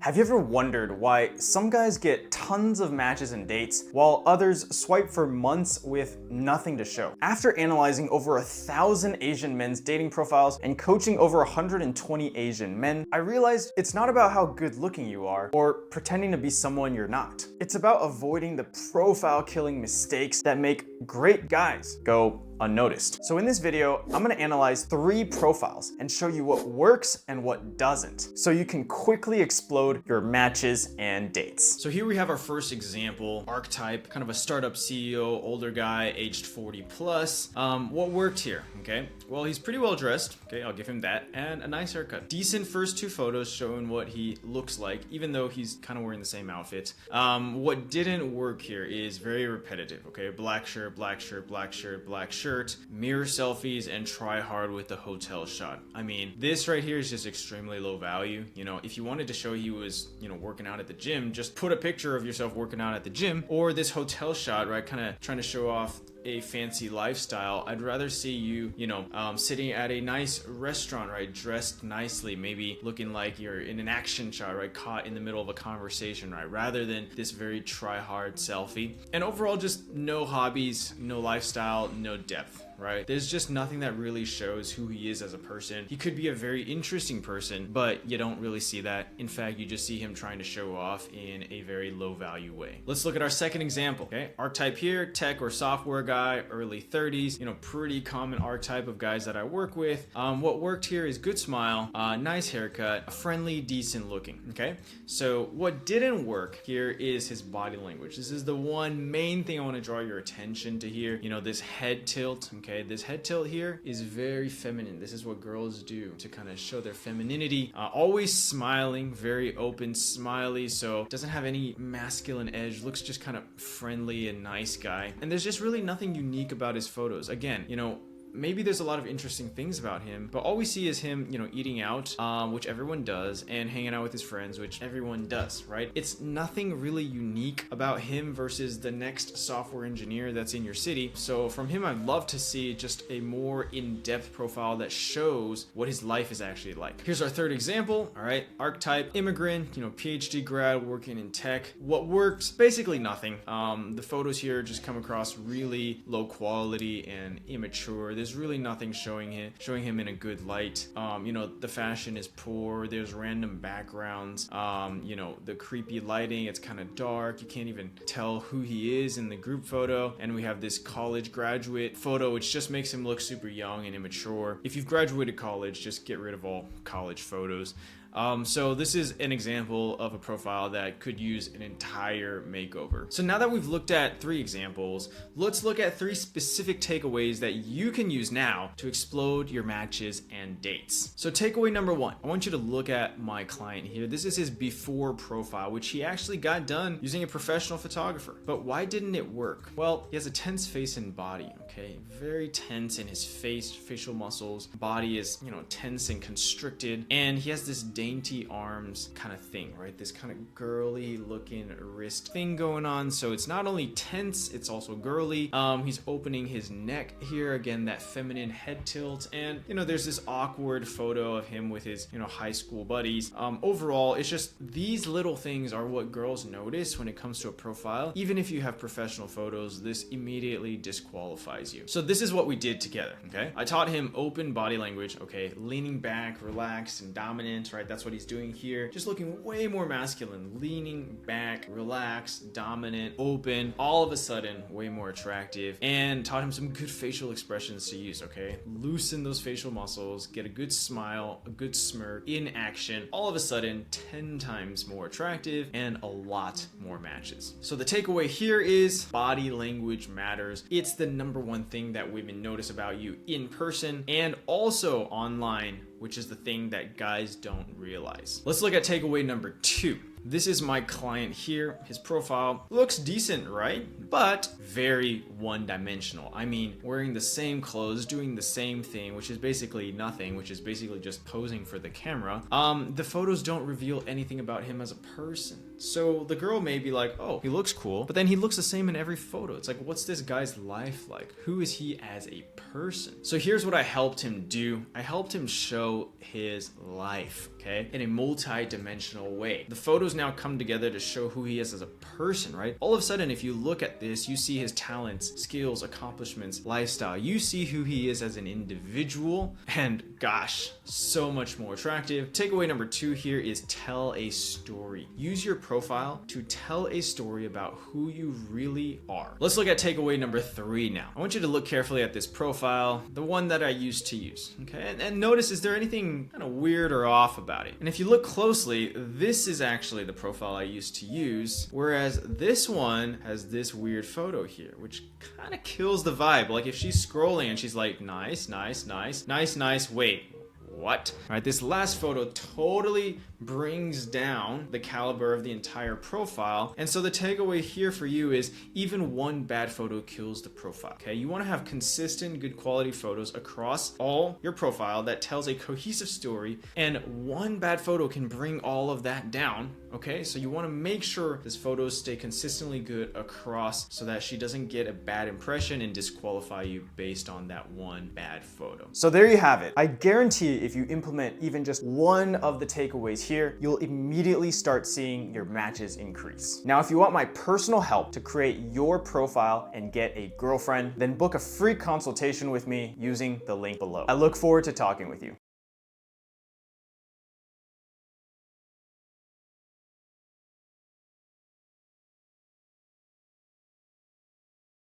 Have you ever wondered why some guys get tons of matches and dates while others swipe for months with nothing to show? After analyzing over 1,000 Asian men's dating profiles and coaching over 120 Asian men, I realized it's not about how good looking you are or pretending to be someone you're not. It's about avoiding the profile killing mistakes that make great guys go unnoticed. So in this video, I'm gonna analyze 3 profiles and show you what works and what doesn't, so you can quickly explode your matches and dates. So here we have our first example, archetype, kind of a startup CEO, older guy, aged 40 plus. What worked here, okay? Well, he's pretty well dressed, okay, I'll give him that, and a nice haircut. Decent first 2 photos showing what he looks like, even though he's kind of wearing the same outfit. What didn't work here is very repetitive, okay? Black shirt, black shirt, black shirt, black shirt, mirror selfies, and try hard with the hotel shot. I mean, this right here is just extremely low value. You know, if you wanted to show he was, working out at the gym, just put a picture of yourself working out at the gym, or this hotel shot, right? Kind of trying to show off a fancy lifestyle. I'd rather see you, sitting at a nice restaurant, right? Dressed nicely, maybe looking like you're in an action shot, right? Caught in the middle of a conversation, right? Rather than this very try-hard selfie. And overall, just no hobbies, no lifestyle, no depth, right? There's just nothing that really shows who he is as a person. He could be a very interesting person, but you don't really see that. In fact, you just see him trying to show off in a very low value way. Let's look at our second example, okay? Archetype here, tech or software guy, early 30s, pretty common archetype of guys that I work with. What worked here is good smile, nice haircut, friendly, decent looking, okay? So what didn't work here is his body language. This is the one main thing I want to draw your attention to here. This head tilt, okay? This head tilt here is very feminine. This is what girls do to kind of show their femininity. Always smiling, very open, smiley, so doesn't have any masculine edge, looks just kind of friendly and nice guy. And there's just really nothing unique about his photos. Again, maybe there's a lot of interesting things about him, but all we see is him, eating out, which everyone does, and hanging out with his friends, which everyone does, right? It's nothing really unique about him versus the next software engineer that's in your city. So from him, I'd love to see just a more in-depth profile that shows what his life is actually like. Here's our third example, all right? Archetype, immigrant, PhD grad, working in tech. What works? Basically nothing. The photos here just come across really low quality and immature. There's really nothing showing him in a good light. The fashion is poor. There's random backgrounds. The creepy lighting, it's kind of dark. You can't even tell who he is in the group photo. And we have this college graduate photo, which just makes him look super young and immature. If you've graduated college, just get rid of all college photos. So this is an example of a profile that could use an entire makeover. So now that we've looked at 3 examples, let's look at 3 specific takeaways that you can use now to explode your matches and dates. So takeaway number 1, I want you to look at my client here. This is his before profile, which he actually got done using a professional photographer. But why didn't it work? Well, he has a tense face and body, okay? Very tense in his face, facial muscles. Body is, tense and constricted. And he has this dainty arms kind of thing, right? This kind of girly looking wrist thing going on. So it's not only tense, it's also girly. He's opening his neck here. Again, that feminine head tilt. And, there's this awkward photo of him with his, high school buddies. Overall, it's just these little things are what girls notice when it comes to a profile. Even if you have professional photos, this immediately disqualifies you. So this is what we did together, okay? I taught him open body language, okay? Leaning back, relaxed, and dominant, right? That's what he's doing here. Just looking way more masculine, leaning back, relaxed, dominant, open, all of a sudden way more attractive, and taught him some good facial expressions to use, okay? Loosen those facial muscles, get a good smile, a good smirk in action, all of a sudden 10 times more attractive and a lot more matches. So the takeaway here is body language matters. It's the number 1 thing that women notice about you in person and also online, which is the thing that guys don't realize. Let's look at takeaway number 2. This is my client here. His profile looks decent, right? But very one-dimensional. I mean, wearing the same clothes, doing the same thing, which is basically nothing, which is basically just posing for the camera. The photos don't reveal anything about him as a person. So the girl may be like, oh, he looks cool, but then he looks the same in every photo. It's like, what's this guy's life like? Who is he as a person? So here's what I helped him do. I helped him show his life. okay, in a multi-dimensional way. The photos now come together to show who he is as a person, right? All of a sudden, if you look at this, you see his talents, skills, accomplishments, lifestyle. You see who he is as an individual, and gosh, so much more attractive. Takeaway number 2 here is tell a story. Use your profile to tell a story about who you really are. Let's look at takeaway number 3 now. I want you to look carefully at this profile, the one that I used to use, okay? And notice, is there anything kind of weird or off about it? And if you look closely, this is actually the profile I used to use, whereas this one has this weird photo here, which kind of kills the vibe. Like if she's scrolling and she's like, nice, nice, nice, nice, nice, wait, what? All right, this last photo totally brings down the caliber of the entire profile. And so the takeaway here for you is even one bad photo kills the profile, okay? You wanna have consistent, good quality photos across all your profile that tells a cohesive story, and one bad photo can bring all of that down, okay? So you wanna make sure this photos stay consistently good across so that she doesn't get a bad impression and disqualify you based on that one bad photo. So there you have it. I guarantee if you implement even just one of the takeaways here, you'll immediately start seeing your matches increase. Now, if you want my personal help to create your profile and get a girlfriend, then book a free consultation with me using the link below. I look forward to talking with you.